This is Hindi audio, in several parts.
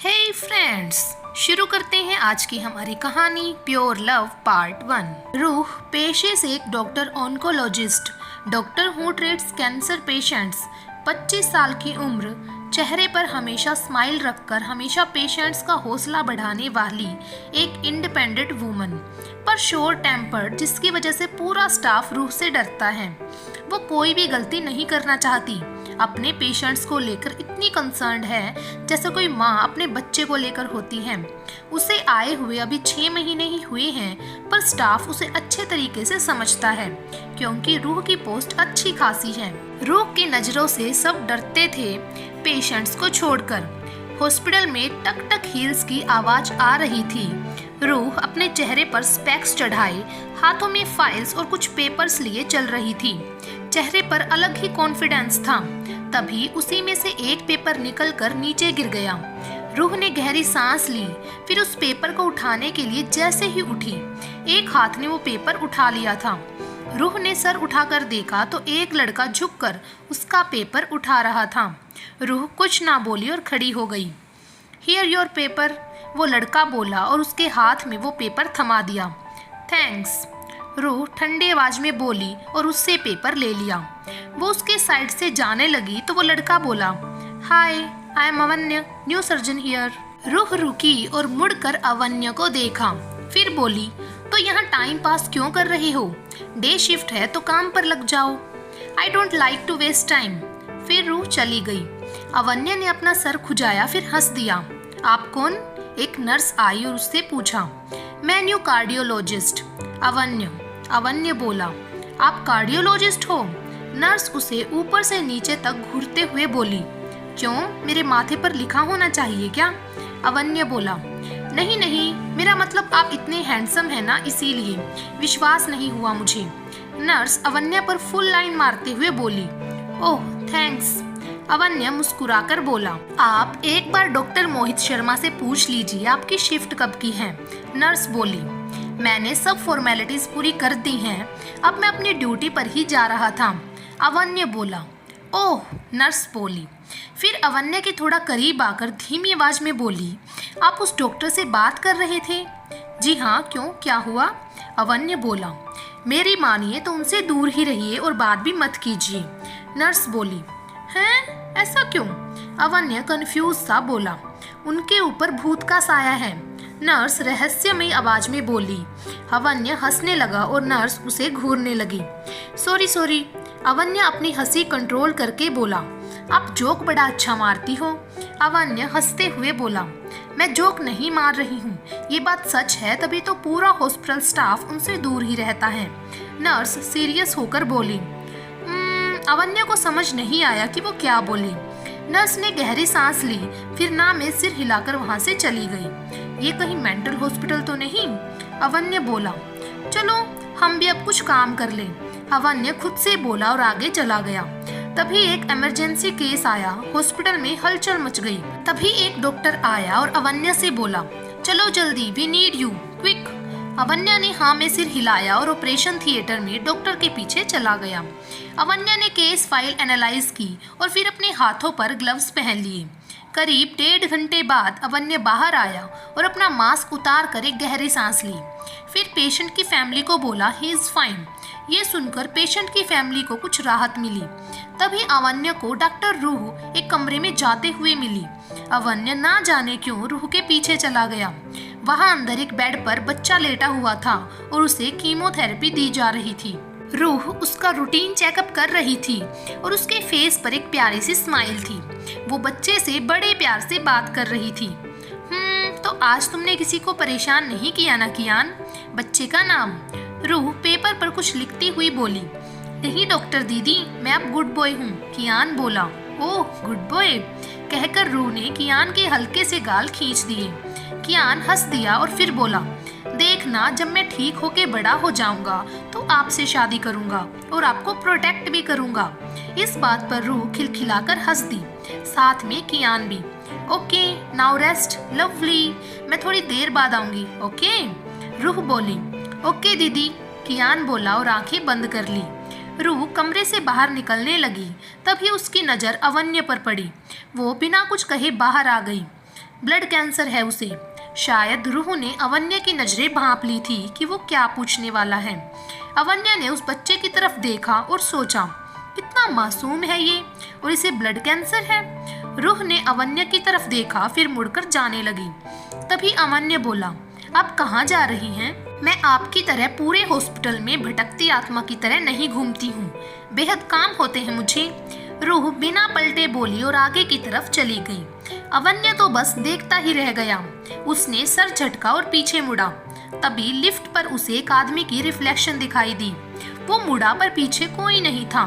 हे फ्रेंड्स, शुरू करते हैं आज की हमारी कहानी प्योर लव पार्ट 1। रूह पेशे से एक डॉक्टर ऑन्कोलॉजिस्ट, डॉक्टर हूँ ट्रीट्स कैंसर पेशेंट्स। 25 साल की उम्र, चेहरे पर हमेशा स्माइल रखकर हमेशा पेशेंट्स का हौसला बढ़ाने वाली एक इंडिपेंडेंट वूमन, पर शोर टेम्पर्ड, जिसकी वजह से पूरा स्टाफ रूह से डरता है। वो कोई भी गलती नहीं करना चाहती, अपने पेशेंट्स को लेकर इतनी कंसर्न्ड है जैसे कोई माँ अपने बच्चे को लेकर होती है। उसे आए हुए अभी 6 महीने ही हुए हैं, पर स्टाफ उसे अच्छे तरीके से समझता है क्योंकि रूह की पोस्ट अच्छी खासी है। रूह की नज़रों से सब डरते थे पेशेंट्स को छोड़कर। हॉस्पिटल में टक टक हील्स की आवाज़ आ रही थी। रूह अपने चेहरे पर स्पेक्स चढ़ाए, हाथों में फाइल्स और कुछ पेपर्स लिए चल रही थी। चेहरे पर अलग ही कॉन्फिडेंस था। तभी उसी में से एक पेपर निकलकर नीचे गिर गया। रूह ने गहरी सांस ली, फिर उस पेपर को उठाने के लिए जैसे ही उठी, एक हाथ ने वो पेपर उठा लिया था। रूह ने सर उठाकर देखा तो एक लड़का झुककर उसका पेपर उठा रहा था। रूह कुछ ना बोली और खड़ी हो गई। हियर योर पेपर, वो लड़का बोला और उसके हाथ में वो पेपर थमा दिया। थैंक्स, रूह ठंडी आवाज में बोली और उससे पेपर ले लिया। वो उसके साइड से जाने लगी तो वो लड़का बोला, hi, I am Avanya, new surgeon here. Ruh रुकी और मुड़कर अवन्य को देखा, फिर बोली, तो यहाँ टाइम पास क्यों कर रहे हो? डे शिफ्ट है तो काम पर लग जाओ। I don't like to waste time. फिर रूह चली गई। अवन्य ने अपना सर खुजाया, फिर हंस दिया। आप कौन? एक नर्स आई और उससे पूछा। मैं न्यू कार्डियोलॉजिस्ट। अवन्य बोला, आप कार्डियोलॉजिस्ट हो? नर्स उसे ऊपर से नीचे तक घूरते हुए बोली, क्यों, मेरे माथे पर लिखा होना चाहिए क्या? अवन्य बोला, नहीं, मेरा मतलब आप इतने हैंडसम है ना, इसीलिए विश्वास नहीं हुआ मुझे। नर्स अवन्य पर फुल लाइन मारते हुए बोली, ओह थैंक्स। अवन्य मुस्कुराकर बोला, आप एक बार डॉक्टर मोहित शर्मा से पूछ लीजिए आपकी शिफ्ट कब की है। नर्स बोली, मैंने सब फॉर्मेलिटीज पूरी कर दी हैं, अब मैं अपनी ड्यूटी पर ही जा रहा था। अवन्य बोला, ओह, नर्स बोली। फिर अवन्य के थोड़ा करीब आकर धीमी आवाज में बोली, आप उस डॉक्टर से बात कर रहे थे? जी हाँ, क्यों, क्या हुआ? अवन्य बोला, मेरी मानिए तो उनसे दूर ही रहिए और बात भी मत कीजिए। नर्स बोली, हैं, ऐसा क्यों? अवन्य कंफ्यूज सा बोला, उनके ऊपर भूत का साया है। नर्स रहस्यमयी आवाज में बोली। अवन्य हंसने लगा और नर्स उसे घूरने लगी। सॉरी। अवन्य अपनी हंसी कंट्रोल करके बोला, आप जोक बड़ा अच्छा मारती हो। अवन्य हंसते हुए बोला, मैं जोक नहीं मार रही हूँ, ये बात सच है, तभी तो पूरा हॉस्पिटल स्टाफ उनसे दूर ही रहता है। नर्स सीरियस होकर बोली। अवन्य को समझ नहीं आया कि वो क्या बोली। नर्स ने गहरी सांस ली, फिर ना में सिर हिलाकर वहां से चली गई। ये कहीं मेंटल हॉस्पिटल तो नहीं? अवन्य बोला, चलो हम भी अब कुछ काम कर लें। अवन्य खुद से बोला और आगे चला गया। तभी एक इमरजेंसी केस आया, हॉस्पिटल में हलचल मच गई। तभी एक डॉक्टर आया और अवन्य से बोला, चलो जल्दी, वी नीड यू, क्विक। अवन्य ने हाँ में सिर हिलाया और ऑपरेशन थिएटर में डॉक्टर के पीछे चला गया। अवन्य ने केस फाइल एनालाइज की और फिर अपने हाथों पर ग्लव्स पहन लिए। करीब 1.5 घंटे बाद अवन्य बाहर आया और अपना मास्क उतार कर एक गहरी सांस ली। फिर पेशेंट की फैमिली को बोला, ही इज फाइन। ये सुनकर पेशेंट की फैमिली को कुछ राहत मिली। तभी अवन्य को डॉक्टर रूह एक कमरे में जाते हुए मिली। अवन्य ना जाने क्यों रूह के पीछे चला गया। वहां अंदर एक बेड पर बच्चा लेटा हुआ था और उसे कीमोथेरेपी दी जा रही थी। रूह उसका रूटीन चेकअप कर रही थी और उसके फेस पर एक प्यारी सी स्माइल थी। वो बच्चे से बड़े प्यार से बात कर रही थी। तो आज तुमने किसी को परेशान नहीं किया ना कियान? बच्चे का नाम? रूह पेपर पर कुछ लिखती हुई बोली। नहीं डॉक्टर दीदी, मैं अब गुड बॉय हूँ। कियान बोला, ओह गुड बॉय, कहकर रूह ने कियान के हल्के से गाल खींच दिए। कियान हंस दिया और फिर बोला, देखना, जब मैं ठीक होके बड़ा हो जाऊंगा तो आपसे शादी करूंगा और आपको प्रोटेक्ट भी करूंगा। इस बात पर रूह खिलखिलाकर हंस दी, साथ में कियान भी। ओके, नाउ रेस्ट, लवली, मैं थोड़ी देर बाद आऊंगी, ओके? रूह बोली, ओके दीदी, कियान बोला और आंखें बंद कर ली। रूह कमरे से बाहर निकलने लगी, तभी उसकी नज़र अवन्य पर पड़ी। वो बिना कुछ कहे बाहर आ गई। ब्लड कैंसर है उसे। शायद रूह ने अवन्या की नजरें भांप ली थी कि वो क्या पूछने वाला है। अवन्या ने उस बच्चे की तरफ देखा और सोचा, कितना मासूम है ये, और इसे ब्लड कैंसर है। रूह ने अवन्या की तरफ देखा, फिर मुड़कर जाने लगी। तभी अवन्या बोला, आप कहाँ जा रही हैं? मैं आपकी तरह पूरे हॉस्पिटल में भटकती आत्मा की तरह नहीं घूमती हूँ, बेहद काम होते हैं मुझे। रूह बिना पलटे बोली और आगे की तरफ चली गई। अवन्या तो बस देखता ही रह गया। उसने सर झटका और पीछे मुड़ा। तभी लिफ्ट पर उसे एक आदमी की रिफ्लेक्शन दिखाई दी। वो मुड़ा पर पीछे कोई नहीं था,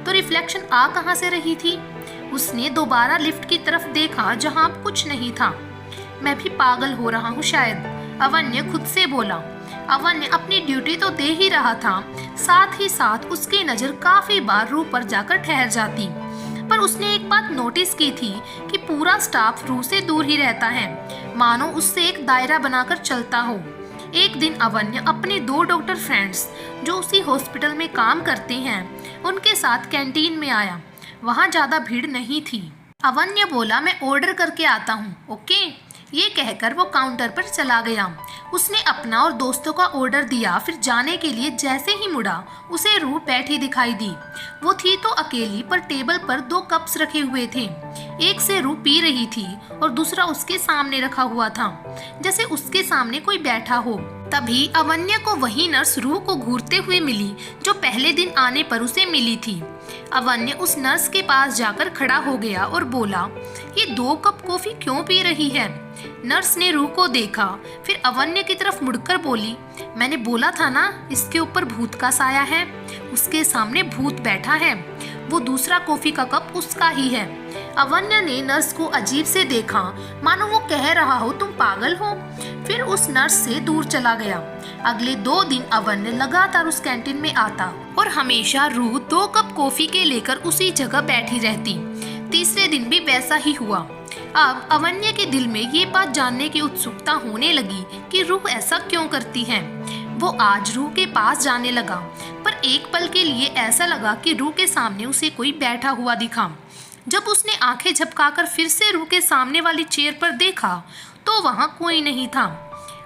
तो रिफ्लेक्शन आ कहाँ से रही थी? उसने दोबारा लिफ्ट की तरफ देखा, जहाँ अब कुछ नहीं था। मैं भी पागल हो रहा हूँ शायद, अवन्या खुद से बोला। अवन्या अपनी ड्यूटी तो दे ही रहा था, साथ ही साथ उसकी नजर काफी बार रूह पर जाकर ठहर जाती। पर उसने एक बात नोटिस की थी कि पूरा स्टाफ रूह से दूर ही रहता है, मानो उससे एक दायरा बनाकर चलता हो। एक दिन अवन्या अपने 2 डॉक्टर फ्रेंड्स जो उसी हॉस्पिटल में काम करते हैं, उनके साथ कैंटीन में आया। वहाँ ज्यादा भीड़ नहीं थी। अवन्या बोला, मैं ऑर्डर करके आता हूँ, ओके? ये कहकर वो काउंटर पर चला गया। उसने अपना और दोस्तों का ऑर्डर दिया, फिर जाने के लिए जैसे ही मुड़ा, उसे रूह बैठी दिखाई दी। वो थी तो अकेली, पर टेबल पर 2 कप्स रखे हुए थे। एक से रूह पी रही थी और दूसरा उसके सामने रखा हुआ था, जैसे उसके सामने कोई बैठा हो। तभी अवन्या को वही नर्स रूह को घूरते हुए मिली, जो पहले दिन आने पर उसे मिली थी। अवन्या उस नर्स के पास जाकर खड़ा हो गया और बोला, ये 2 कप कॉफी क्यों पी रही है? नर्स ने रूह को देखा, फिर अवन्या की तरफ मुड़कर बोली, मैंने बोला था ना, इसके ऊपर भूत का साया है, उसके सामने भूत बैठा है। वो दूसरा कॉफी का कप उसका ही है। अवन्या ने नर्स को अजीब से देखा, मानो वो कह रहा हो तुम पागल हो। फिर उस नर्स से दूर चला गया। अगले 2 दिन अवन्या लगातार उस कैंटीन में आता और हमेशा रूह 2 कप कॉफी के लेकर उसी जगह बैठी रहती। तीसरे दिन भी वैसा ही हुआ। अब अवन्या के दिल में ये बात जानने की उत्सुकता होने लगी कि रूह ऐसा क्यों करती है। वो आज रूह के पास जाने लगा, पर एक पल के लिए ऐसा लगा कि रूह के सामने उसे कोई बैठा हुआ दिखा। जब उसने आंखें झपकाकर फिर से रूह के सामने वाली चेयर पर देखा, तो वहाँ कोई नहीं था।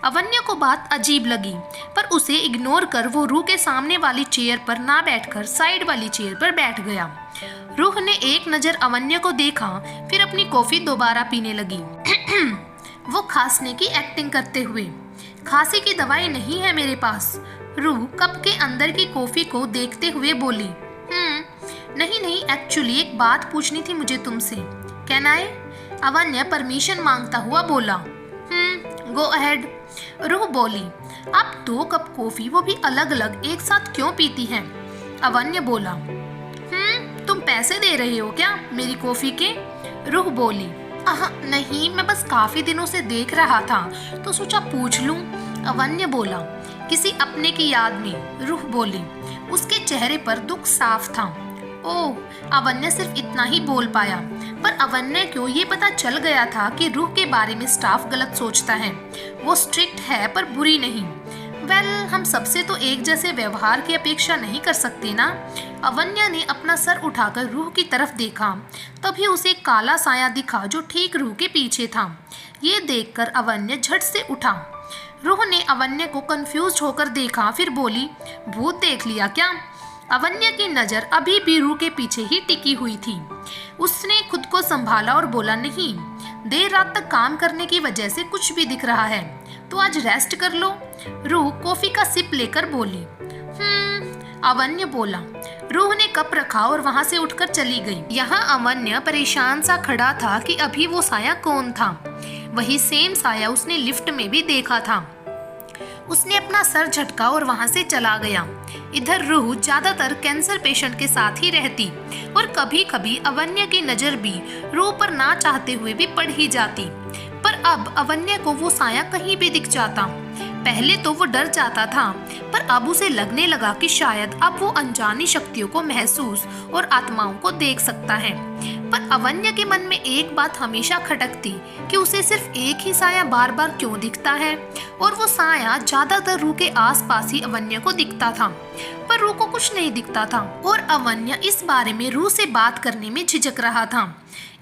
अवन्या को बात अजीब लगी, पर उसे इग्नोर कर वो रूह के सामने वाली चेयर पर ना बैठकर साइड वाली चेयर पर बैठ गया। रूह ने एक नजर अवन्या को देखा, फिर अपनी कॉफी दोबारा पीने लगी। वो खांसने की एक्टिंग करते हुए, खांसी की दवाई नहीं है मेरे पास। रूह कप के अंदर की कॉफी को देखते हुए बोली, नहीं, एक्चुअली एक बात पूछनी थी मुझे तुमसे। Can I? अवन्या परमिशन मांगता हुआ बोला। Go ahead. रूह बोली, आप 2 कप कॉफी, वो भी अलग अलग, एक साथ क्यों पीती हैं? अवन्या बोला, तुम पैसे दे रहे हो क्या मेरी कॉफी के? रूह बोली, नहीं, मैं बस काफी दिनों से देख रहा था तो सोचा पूछ लूं। अवन्या बोला, किसी अपने की याद में? रूह बोली, उसके चेहरे पर दुख साफ था। ओह, अवन्या सिर्फ इतना ही बोल पाया, पर अवन्या को ये पता चल गया था कि रूह के बारे में स्टाफ गलत सोचता है। वो स्ट्रिक्ट है पर बुरी नहीं। हम सबसे तो एक जैसे व्यवहार की अपेक्षा नहीं कर सकते ना। अवन्या ने अपना सर उठाकर रूह की तरफ देखा, तभी उसे काला साया दिखा जो ठीक रूह के पीछे था। ये देखकर अवन्या झट से उठा। रूह ने अवन्या को कंफ्यूज होकर देखा, फिर बोली, भूत देख लिया क्या? अवन्या की नजर अभी भी रूह के पीछे ही टिकी हुई थी। उसने खुद को संभाला और बोला, नहीं, देर रात तक काम करने की वजह से कुछ भी दिख रहा है, तो आज रेस्ट कर लो। रूह कॉफी का सिप लेकर बोली। अवन्या बोला। रूह ने कप रखा और वहां से उठकर चली गई। यहाँ अवन्या परेशान सा खड़ा था कि अभी वो साया कौन था। वही सेम साया उसने लिफ्ट में भी देखा था। उसने अपना सर झटका और वहां से चला गया। इधर रूह ज्यादातर कैंसर पेशेंट के साथ ही रहती और कभी कभी अवन्या की नजर भी रूह पर ना चाहते हुए भी पड़ ही जाती। पर अब अवन्या को वो साया कहीं भी दिख जाता। पहले तो वो डर जाता था, पर अब उसे लगने लगा कि शायद अब वो अनजानी शक्तियों को महसूस और आत्माओं को देख सकता है। पर अवन्या के मन में एक बात हमेशा खटकती कि उसे सिर्फ एक ही साया बार बार क्यों दिखता है, और वो साया ज्यादातर रूह के आसपास ही अवन्या को दिखता था, पर रूह को कुछ नहीं दिखता था और अवन्या इस बारे में रूह से बात करने में झिझक रहा था।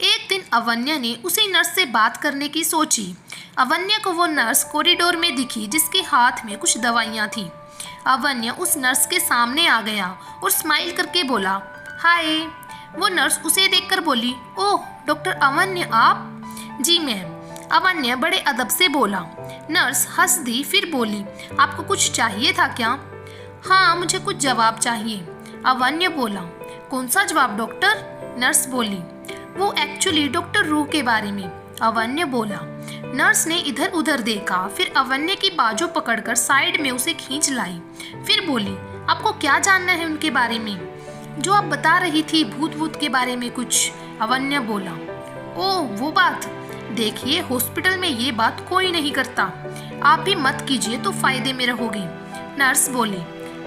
एक दिन अवन्या ने उसी नर्स से बात करने की सोची। अवन्या को वो नर्स कॉरिडोर में दिखी जिसके हाथ में कुछ दवाइयाँ थी। अवन्या उस नर्स के सामने आ गया और स्माइल करके बोला, हाय। वो नर्स उसे देखकर बोली, ओह डॉक्टर अवन्या आप? जी मैम, अवन्या बड़े अदब से बोला। नर्स हंस दी, फिर बोली, आपको कुछ चाहिए था क्या? हाँ, मुझे कुछ जवाब चाहिए, अवन्या बोला। कौन सा जवाब डॉक्टर? नर्स बोली। वो एक्चुअली डॉक्टर रूह के बारे में, अवन्या बोला। नर्स ने इधर उधर देखा, फिर अवन्या की बाजू पकड़कर साइड में उसे खींच लाई, फिर बोली, आपको क्या जानना है उनके बारे में? जो आप बता रही थी भूत के बारे में कुछ, अवन्या बोला। ओह वो बात, देखिए हॉस्पिटल में ये बात कोई नहीं करता, आप भी मत कीजिए तो फायदे में रहोगी। नर्स बोली,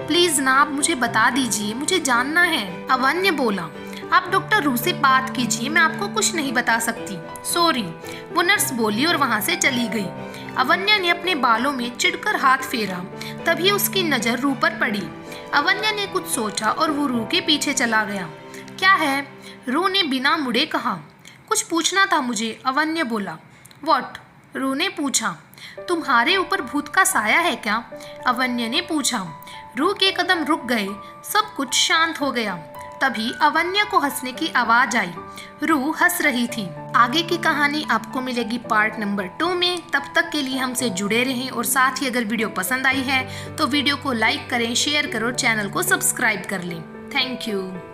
प्लीज ना आप मुझे बता दीजिए, मुझे जानना है। अवन्या बोला, आप डॉक्टर रूह से बात कीजिए, मैं आपको कुछ नहीं बता सकती, सॉरी। वो नर्स बोली और वहाँ से चली गई। अवन्या ने अपने बालों में चिढ़कर हाथ फेरा, तभी उसकी नज़र रूह पर पड़ी। अवन्या ने कुछ सोचा और वो रूह के पीछे चला गया। क्या है? रूह ने बिना मुड़े कहा। कुछ पूछना था मुझे, अवन्या बोला। व्हाट? रूह ने पूछा। तुम्हारे ऊपर भूत का साया है क्या? अवन्या ने पूछा। रूह के कदम रुक गए, सब कुछ शांत हो गया। तभी अवन्या को हंसने की आवाज आई। रूह हंस रही थी। आगे की कहानी आपको मिलेगी पार्ट नंबर 2 में। तब तक के लिए हमसे जुड़े रहें और साथ ही अगर वीडियो पसंद आई है तो वीडियो को लाइक करें, शेयर करो, चैनल को सब्सक्राइब कर लें। Thank you.